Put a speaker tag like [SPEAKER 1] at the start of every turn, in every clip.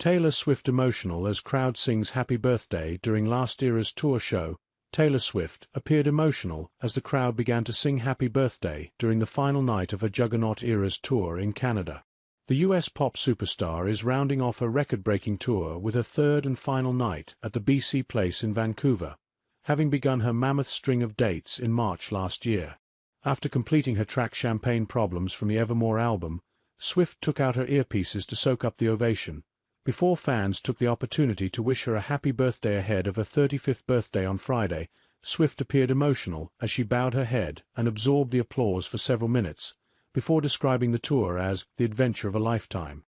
[SPEAKER 1] Taylor Swift emotional as crowd sings Happy Birthday during last Eras Tour show. Taylor Swift appeared emotional as the crowd began to sing Happy Birthday during the final night of her Juggernaut Eras Tour in Canada. The US pop superstar is rounding off her record-breaking tour with her third and final night at the BC Place in Vancouver, having begun her mammoth string of dates in March last year. After completing her track Champagne Problems from the Evermore album, Swift took out her earpieces to soak up the ovation, before fans took the opportunity to wish her a happy birthday ahead of her 35th birthday on Friday. Swift appeared emotional as she bowed her head and absorbed the applause for several minutes, before describing the tour as the adventure of a lifetime.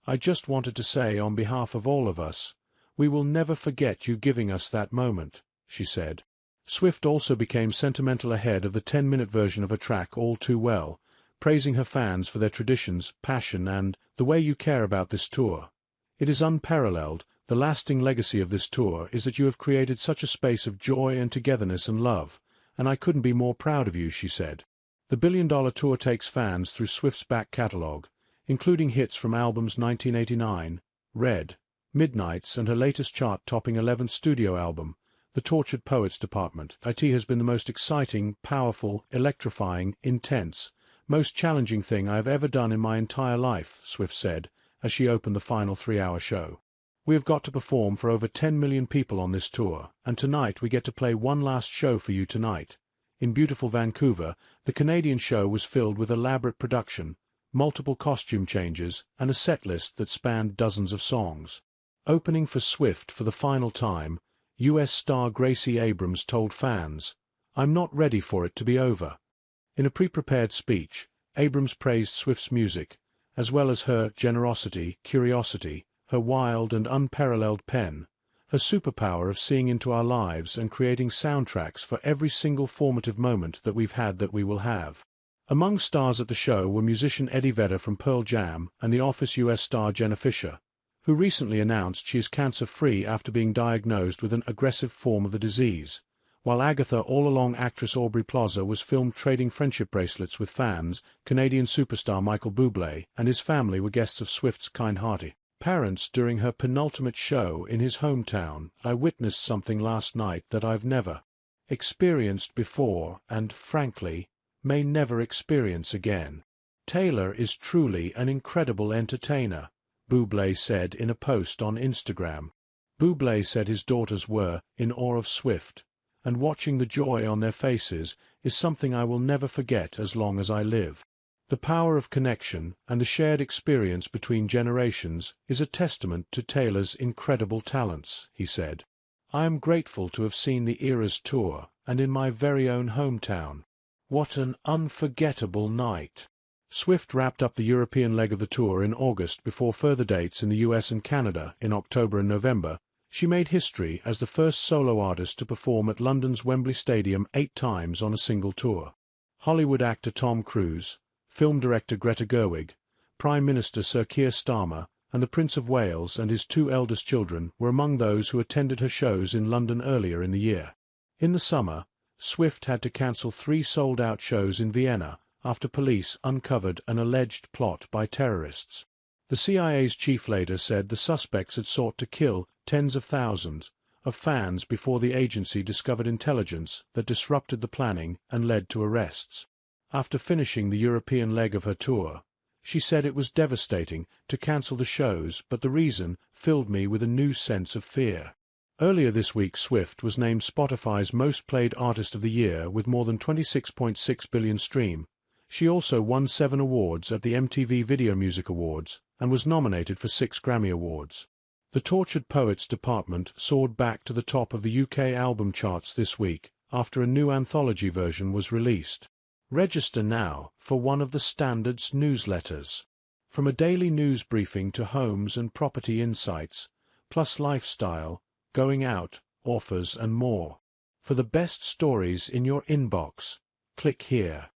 [SPEAKER 1] "I just wanted to say on behalf of all of us, we will never forget you giving us that moment," she said. Swift also became sentimental ahead of the 10-minute version of her track All Too Well, praising her fans for their traditions, passion and the way you care about this tour. "It is unparalleled. The lasting legacy of this tour is that you have created such a space of joy and togetherness and love, and I couldn't be more proud of you," she said. The billion-dollar tour takes fans through Swift's back catalogue, including hits from albums 1989, Red, Midnights and her latest chart-topping 11th studio album, The Tortured Poets Department. It has been the most exciting, powerful, electrifying, intense, most challenging thing I have ever done in my entire life, Swift said, as she opened the final 3-hour show. "We have got to perform for over 10 million people on this tour, and tonight we get to play one last show for you tonight." In beautiful Vancouver, the Canadian show was filled with elaborate production, multiple costume changes, and a set list that spanned dozens of songs. Opening for Swift for the final time, US star Gracie Abrams told fans, "I'm not ready for it to be over." In a pre-prepared speech, Abrams praised Swift's music, as well as her generosity, curiosity, her wild and unparalleled pen, her superpower of seeing into our lives and creating soundtracks for every single formative moment that we've had that we will have. Among stars at the show were musician Eddie Vedder from Pearl Jam and The Office US star Jenna Fisher, who recently announced she is cancer-free after being diagnosed with an aggressive form of the disease, while Agatha all-along actress Aubrey Plaza was filmed trading friendship bracelets with fans. Canadian superstar Michael Bublé and his family were guests of Swift's kind-hearted parents during her penultimate show in his hometown. "I witnessed something last night that I've never experienced before and, frankly, may never experience again. Taylor is truly an incredible entertainer," Bublé said in a post on Instagram. Bublé said his daughters were in awe of Swift, and watching the joy on their faces is something I will never forget as long as I live. "The power of connection and the shared experience between generations is a testament to Taylor's incredible talents," he said. "I am grateful to have seen the Eras Tour, and in my very own hometown. What an unforgettable night." Swift wrapped up the European leg of the tour in August before further dates in the US and Canada in October and November. She made history as the first solo artist to perform at London's Wembley Stadium 8 times on a single tour. Hollywood actor Tom Cruise, film director Greta Gerwig, Prime Minister Sir Keir Starmer, and the Prince of Wales and his 2 eldest children were among those who attended her shows in London earlier in the year. In the summer, Swift had to cancel 3 sold-out shows in Vienna after police uncovered an alleged plot by terrorists. The CIA's chief later said the suspects had sought to kill tens of thousands of fans before the agency discovered intelligence that disrupted the planning and led to arrests. After finishing the European leg of her tour, she said it was devastating to cancel the shows, but the reason filled me with a new sense of fear. Earlier this week, Swift was named Spotify's most played artist of the year with more than 26.6 billion streams. She also won 7 awards at the MTV Video Music Awards and was nominated for 6 Grammy Awards. The Tortured Poets Department soared back to the top of the UK album charts this week after a new anthology version was released. Register now for one of the Standard's newsletters. From a daily news briefing to homes and property insights, plus lifestyle, going out, offers and more. For the best stories in your inbox, click here.